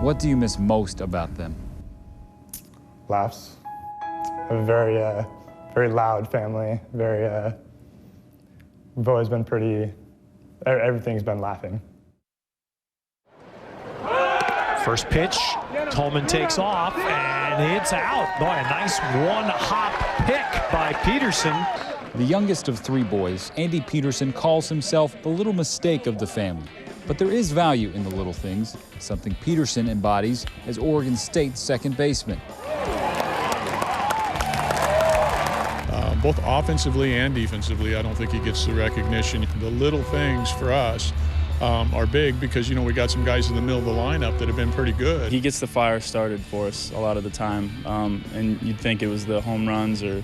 What do you miss most about them? Laughs. A very loud family. We've always been everything's been laughing. First pitch, Tolman takes off, and it's out. Boy, a nice one-hop pick by Peterson. The youngest of three boys, Andy Peterson calls himself the little mistake of the family. But there is value in the little things, something Peterson embodies as Oregon State's second baseman. Both offensively and defensively, I don't think he gets the recognition. The little things for us are big because, we got some guys in the middle of the lineup that have been pretty good. He gets the fire started for us a lot of the time, and you'd think it was the home runs or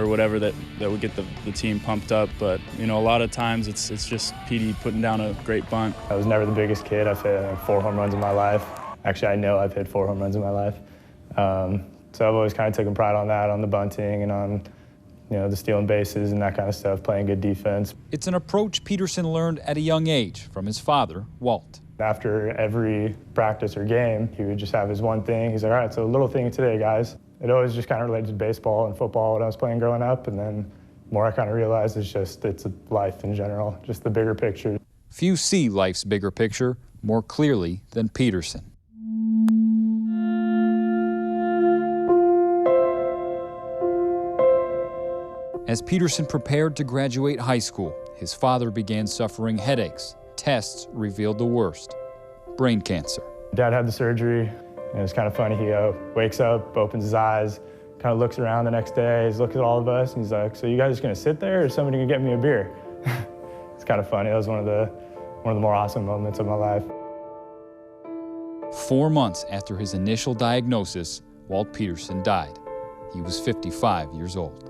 whatever that would get the team pumped up. But, a lot of times it's just PD putting down a great bunt. I was never the biggest kid. I've hit like 4 home runs in my life. Actually, I know I've hit 4 home runs in my life. So I've always kind of taken pride on that, on the bunting and on the stealing bases and that kind of stuff, playing good defense. It's an approach Peterson learned at a young age from his father, Walt. After every practice or game, he would just have his one thing. He's like, all right, so a little thing today, guys. It always just kind of related to baseball and football when I was playing growing up, and then the more I kind of realized it's life in general, just the bigger picture. Few see life's bigger picture more clearly than Peterson. As Peterson prepared to graduate high school, his father began suffering headaches. Tests revealed the worst: brain cancer. Dad had the surgery, and it was kind of funny. He wakes up, opens his eyes, kind of looks around the next day. He's looking at all of us, and he's like, "So you guys just gonna sit there, or is somebody gonna get me a beer?" It's kind of funny. That was one of the more awesome moments of my life. 4 months after his initial diagnosis, Walt Peterson died. He was 55 years old.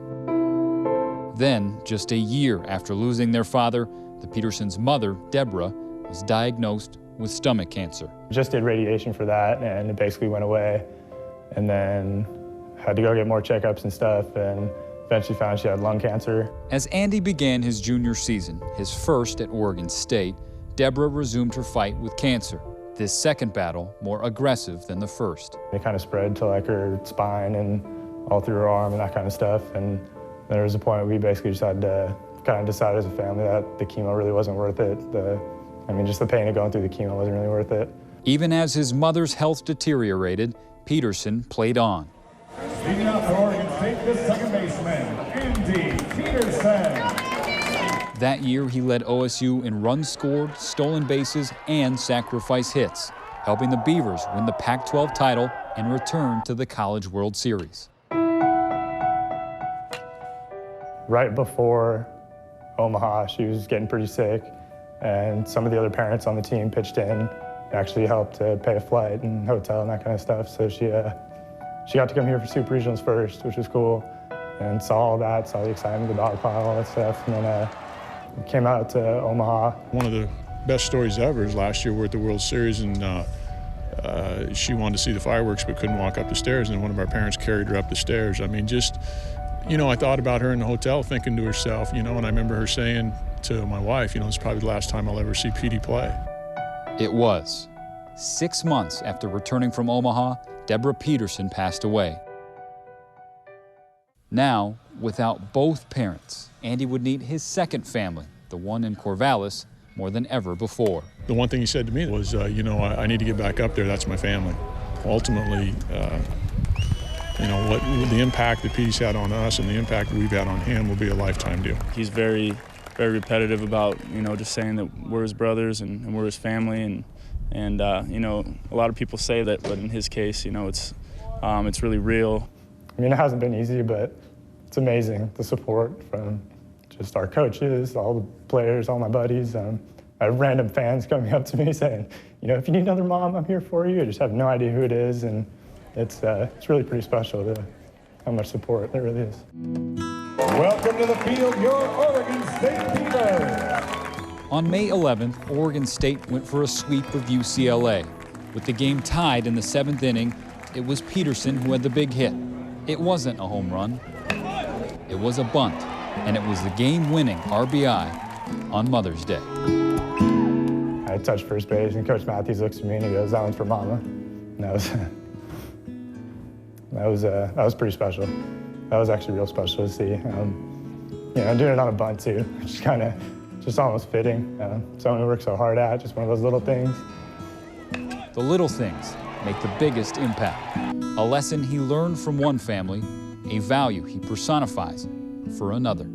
Then, just a year after losing their father, the Petersons' mother, Deborah, was diagnosed with stomach cancer. Just did radiation for that, and it basically went away. And then had to go get more checkups and stuff, and eventually found she had lung cancer. As Andy began his junior season, his first at Oregon State, Deborah resumed her fight with cancer. This second battle more aggressive than the first. It kind of spread to like her spine and all through her arm and that kind of stuff. And there was a point where we basically just had to kind of decide as a family that the chemo really wasn't worth it. Just the pain of going through the chemo wasn't really worth it. Even as his mother's health deteriorated, Peterson played on. Speaking out for Oregon State, the second baseman, Andy Peterson. That year, he led OSU in runs scored, stolen bases, and sacrifice hits, helping the Beavers win the Pac-12 title and return to the College World Series. Right before Omaha, she was getting pretty sick, and some of the other parents on the team pitched in, actually helped to pay a flight and hotel and that kind of stuff. So she got to come here for Super Regionals first, which was cool, and saw all that, saw the excitement, the dog pile, all that stuff, and then came out to Omaha. One of the best stories ever is last year we're at the World Series, and she wanted to see the fireworks but couldn't walk up the stairs, and one of our parents carried her up the stairs. I thought about her in the hotel thinking to herself, and I remember her saying to my wife, it's probably the last time I'll ever see Petey play. It was. 6 months after returning from Omaha, Deborah Peterson passed away. Now, without both parents, Andy would need his second family, the one in Corvallis, more than ever before. The one thing he said to me was, I need to get back up there. That's my family. Ultimately, what the impact that Petey's had on us and the impact that we've had on him will be a lifetime deal. He's very, very repetitive about, just saying that we're his brothers and we're his family. And a lot of people say that, but in his case, it's really real. It hasn't been easy, but it's amazing, the support from just our coaches, all the players, all my buddies. I have random fans coming up to me saying, if you need another mom, I'm here for you. I just have no idea who it is, and it's really pretty special to how much support there really is. Welcome to the field, your Oregon State Beavers. On May 11th, Oregon State went for a sweep of UCLA. With the game tied in the 7th inning, it was Peterson who had the big hit. It wasn't a home run. It was a bunt, and it was the game-winning RBI on Mother's Day. I touched first base, and Coach Matthews looks at me and he goes, "That one's for Mama." And that was pretty special. That was actually real special to see. You know, doing it on a bunt too, just almost fitting. Someone who works so hard at, just one of those little things. The little things make the biggest impact. A lesson he learned from one family, a value he personifies for another.